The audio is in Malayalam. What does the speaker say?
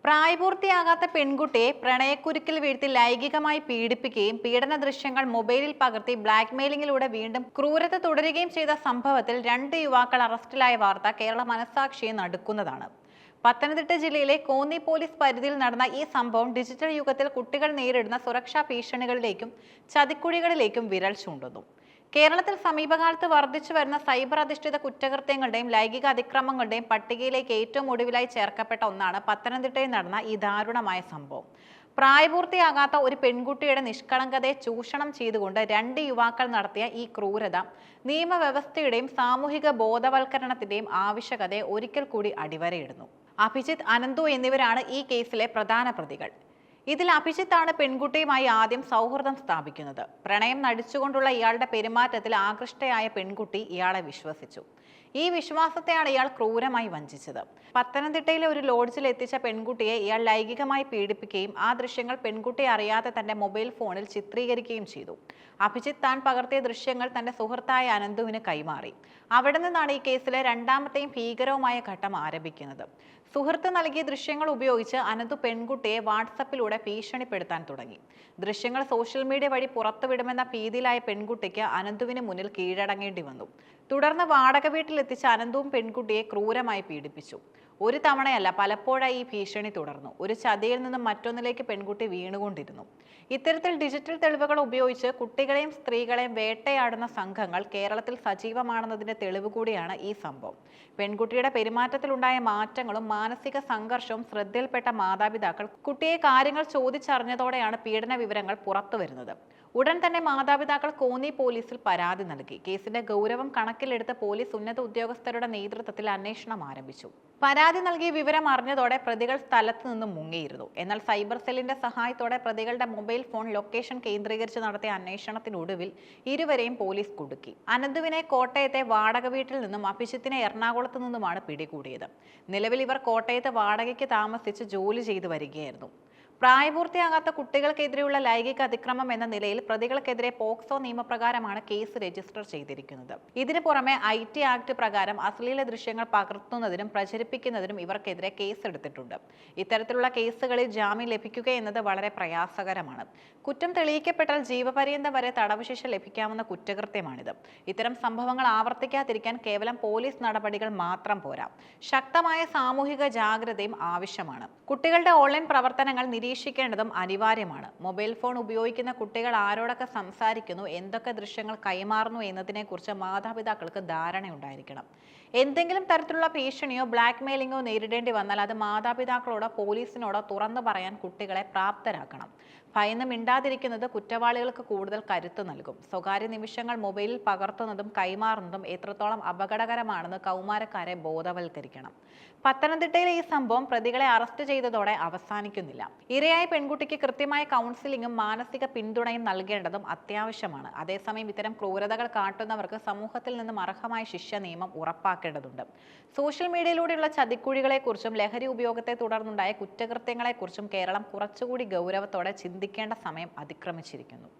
പ്രായപൂർത്തിയാകാത്ത പെൺകുട്ടിയെ പ്രണയക്കുരുക്കിൽ വീഴ്ത്തി ലൈംഗികമായി പീഡിപ്പിക്കുകയും പീഡന ദൃശ്യങ്ങൾ മൊബൈലിൽ പകർത്തി ബ്ലാക്ക്മെയിലിംഗിലൂടെ വീണ്ടും ക്രൂരത തുടരുകയും ചെയ്ത സംഭവത്തിൽ 2 യുവാക്കൾ അറസ്റ്റിലായ വാർത്ത കേരള മനസാക്ഷിയെ നടുക്കുന്നതാണ്. പത്തനംതിട്ട ജില്ലയിലെ കോന്നി പോലീസ് പരിധിയിൽ നടന്ന ഈ സംഭവം ഡിജിറ്റൽ യുഗത്തിൽ കുട്ടികൾ നേരിടുന്ന സുരക്ഷാ ഭീഷണികളിലേക്കും ചതിക്കുഴികളിലേക്കും വിരൽ ചൂണ്ടുന്നു. കേരളത്തിൽ സമീപകാലത്ത് വർദ്ധിച്ചു വരുന്ന സൈബർ അധിഷ്ഠിത കുറ്റകൃത്യങ്ങളുടെയും ലൈംഗിക അതിക്രമങ്ങളുടെയും പട്ടികയിലേക്ക് ഏറ്റവും ഒടുവിലായി ചേർക്കപ്പെട്ട ഒന്നാണ് പത്തനംതിട്ടയിൽ നടന്ന ഈ ദാരുണമായ സംഭവം. പ്രായപൂർത്തിയാകാത്ത ഒരു പെൺകുട്ടിയുടെ നിഷ്കളങ്കതയെ ചൂഷണം ചെയ്തുകൊണ്ട് 2 യുവാക്കൾ നടത്തിയ ഈ ക്രൂരത നിയമവ്യവസ്ഥയുടെയും സാമൂഹിക ബോധവൽക്കരണത്തിന്റെയും ആവശ്യകതയെ ഒരിക്കൽ കൂടി അടിവരയിടുന്നു. അഭിജിത്ത്, അനന്തു എന്നിവരാണ് ഈ കേസിലെ പ്രധാന പ്രതികൾ. ഇതിൽ അഭിജിത്താണ് പെൺകുട്ടിയുമായി ആദ്യം സൗഹൃദം സ്ഥാപിക്കുന്നത്. പ്രണയം നടിച്ചുകൊണ്ടുള്ള ഇയാളുടെ പെരുമാറ്റത്തിൽ ആകൃഷ്ടയായ പെൺകുട്ടി ഇയാളെ വിശ്വസിച്ചു. ഈ വിശ്വാസത്തെയാണ് ഇയാൾ ക്രൂരമായി വഞ്ചിച്ചത്. പത്തനംതിട്ടയിലെ ഒരു ലോഡ്ജിൽ എത്തിച്ച പെൺകുട്ടിയെ ഇയാൾ ലൈംഗികമായി പീഡിപ്പിക്കുകയും ആ ദൃശ്യങ്ങൾ പെൺകുട്ടി അറിയാതെ തന്റെ മൊബൈൽ ഫോണിൽ ചിത്രീകരിക്കുകയും ചെയ്തു. അഭിജിത്ത് താൻ പകർത്തിയ ദൃശ്യങ്ങൾ തന്റെ സുഹൃത്തായ അനന്തുവിന് കൈമാറി. അവിടെ നിന്നാണ് ഈ കേസിലെ രണ്ടാമത്തെയും ഭീകരവുമായ ഘട്ടം ആരംഭിക്കുന്നത്. സുഹൃത്ത് നൽകിയ ദൃശ്യങ്ങൾ ഉപയോഗിച്ച് അനന്തു പെൺകുട്ടിയെ വാട്സപ്പിലൂടെ ഭീഷണിപ്പെടുത്താൻ തുടങ്ങി. ദൃശ്യങ്ങൾ സോഷ്യൽ മീഡിയ വഴി പുറത്തുവിടുമെന്ന ഭീതിയിലായ പെൺകുട്ടിക്ക് അനന്തുവിന് മുന്നിൽ കീഴടങ്ങേണ്ടി വന്നു. തുടർന്ന് വാടക വീട്ടിലെത്തിച്ച അനന്തുവും പെൺകുട്ടിയെ ക്രൂരമായി പീഡിപ്പിച്ചു. ഒരു തവണയല്ല, പലപ്പോഴായി ഈ ഭീഷണി തുടർന്നു. ഒരു ചതിയിൽ നിന്നും മറ്റൊന്നിലേക്ക് പെൺകുട്ടി വീണുകൊണ്ടിരുന്നു. ഇത്തരത്തിൽ ഡിജിറ്റൽ തെളിവുകൾ ഉപയോഗിച്ച് കുട്ടികളെയും സ്ത്രീകളെയും വേട്ടയാടുന്ന സംഘങ്ങൾ കേരളത്തിൽ സജീവമാണെന്നതിന്റെ തെളിവ് കൂടിയാണ് ഈ സംഭവം. പെൺകുട്ടിയുടെ പെരുമാറ്റത്തിലുണ്ടായ മാറ്റങ്ങളും മാനസിക സംഘർഷവും ശ്രദ്ധയിൽപ്പെട്ട മാതാപിതാക്കൾ കുട്ടിയെ കാര്യങ്ങൾ ചോദിച്ചറിഞ്ഞതോടെയാണ് പീഡന വിവരങ്ങൾ പുറത്തുവരുന്നത്. ഉടൻ തന്നെ മാതാപിതാക്കൾ കോന്നി പോലീസിൽ പരാതി നൽകി. കേസിന്റെ ഗൗരവം കണക്കിലെടുത്ത് പോലീസ് ഉന്നത ഉദ്യോഗസ്ഥരുടെ നേതൃത്വത്തിൽ അന്വേഷണം ആരംഭിച്ചു. പരാതി നൽകിയ വിവരം അറിഞ്ഞതോടെ പ്രതികൾ സ്ഥലത്ത് നിന്നും മുങ്ങിയിരുന്നു. എന്നാൽ സൈബർ സെല്ലിന്റെ സഹായത്തോടെ പ്രതികളുടെ മൊബൈൽ ഫോൺ ലൊക്കേഷൻ കേന്ദ്രീകരിച്ച് നടത്തിയ അന്വേഷണത്തിനൊടുവിൽ ഇരുവരെയും പോലീസ് കുടുക്കി. അനന്തുവിനെ കോട്ടയത്തെ വാടക വീട്ടിൽ നിന്നും അഭിജിത്തിനെ എറണാകുളത്ത് നിന്നുമാണ് പിടികൂടിയത്. നിലവിൽ ഇവർ കോട്ടയത്ത് വാടകയ്ക്ക് താമസിച്ച് ജോലി ചെയ്തു വരികയായിരുന്നു. പ്രായപൂർത്തിയാകാത്ത കുട്ടികൾക്കെതിരെയുള്ള ലൈംഗിക അതിക്രമം എന്ന നിലയിൽ പ്രതികൾക്കെതിരെ പോക്സോ നിയമപ്രകാരമാണ് കേസ് രജിസ്റ്റർ ചെയ്തിരിക്കുന്നത്. ഇതിനു പുറമെ IT ആക്ട് പ്രകാരം അശ്ലീല ദൃശ്യങ്ങൾ പകർത്തുന്നതിനും പ്രചരിപ്പിക്കുന്നതിനും ഇവർക്കെതിരെ കേസെടുത്തിട്ടുണ്ട്. ഇത്തരത്തിലുള്ള കേസുകളിൽ ജാമ്യം ലഭിക്കുക എന്നത് വളരെ പ്രയാസകരമാണ്. കുറ്റം തെളിയിക്കപ്പെട്ടാൽ ജീവപര്യന്തം വരെ തടവ് ശിക്ഷ ലഭിക്കാവുന്ന കുറ്റകൃത്യമാണിത്. ഇത്തരം സംഭവങ്ങൾ ആവർത്തിക്കാതിരിക്കാൻ കേവലം പോലീസ് നടപടികൾ മാത്രം പോരാ, ശക്തമായ സാമൂഹിക ജാഗ്രതയും ആവശ്യമാണ്. കുട്ടികളുടെ ഓൺലൈൻ പ്രവർത്തനങ്ങൾ നിരീക്ഷിക്കേണ്ടതും അനിവാര്യമാണ്. മൊബൈൽ ഫോൺ ഉപയോഗിക്കുന്ന കുട്ടികൾ ആരോടൊക്കെ സംസാരിക്കുന്നു, എന്തൊക്കെ ദൃശ്യങ്ങൾ കൈമാറുന്നു എന്നതിനെക്കുറിച്ച് മാതാപിതാക്കൾക്ക് ധാരണയുണ്ടായിരിക്കണം. എന്തെങ്കിലും തരത്തിലുള്ള ഭീഷണിയോ ബ്ലാക്ക്മെയിലിംഗോ നേരിടേണ്ടി വന്നാൽ അത് മാതാപിതാക്കളോടോ പോലീസിനോടോ തുറന്നു പറയാൻ കുട്ടികളെ പ്രാപ്തരാക്കണം. ഭയന്ന് മിണ്ടാതിരിക്കുന്നത് കുറ്റവാളികൾക്ക് കൂടുതൽ കരുത്ത് നൽകും. സ്വകാര്യ നിമിഷങ്ങൾ മൊബൈലിൽ പകർത്തുന്നതും കൈമാറുന്നതും എത്രത്തോളം അപകടകരമാണെന്ന് കൗമാരക്കാരെ ബോധവൽക്കരിക്കണം. പത്തനംതിട്ടയിലെ ഈ സംഭവം പ്രതികളെ അറസ്റ്റ് ചെയ്തതോടെ അവസാനിക്കുന്നില്ല. ഇരയായ പെൺകുട്ടിക്ക് കൃത്യമായ കൗൺസിലിംഗും മാനസിക പിന്തുണയും നൽകേണ്ടതും അത്യാവശ്യമാണ്. അതേസമയം ഇത്തരം ക്രൂരതകൾ കാട്ടുന്നവർക്ക് സമൂഹത്തിൽ നിന്നും അർഹമായ ശിക്ഷ നിയമം ഉറപ്പാക്കേണ്ടതുണ്ട്. സോഷ്യൽ മീഡിയയിലൂടെയുള്ള ചതിക്കുഴികളെക്കുറിച്ചും ലഹരി ഉപയോഗത്തെ തുടർന്നുണ്ടായ കുറ്റകൃത്യങ്ങളെക്കുറിച്ചും കേരളം കുറച്ചുകൂടി ഗൗരവത്തോടെ ചിന്തിക്കേണ്ട സമയം അതിക്രമിച്ചിരിക്കുന്നു.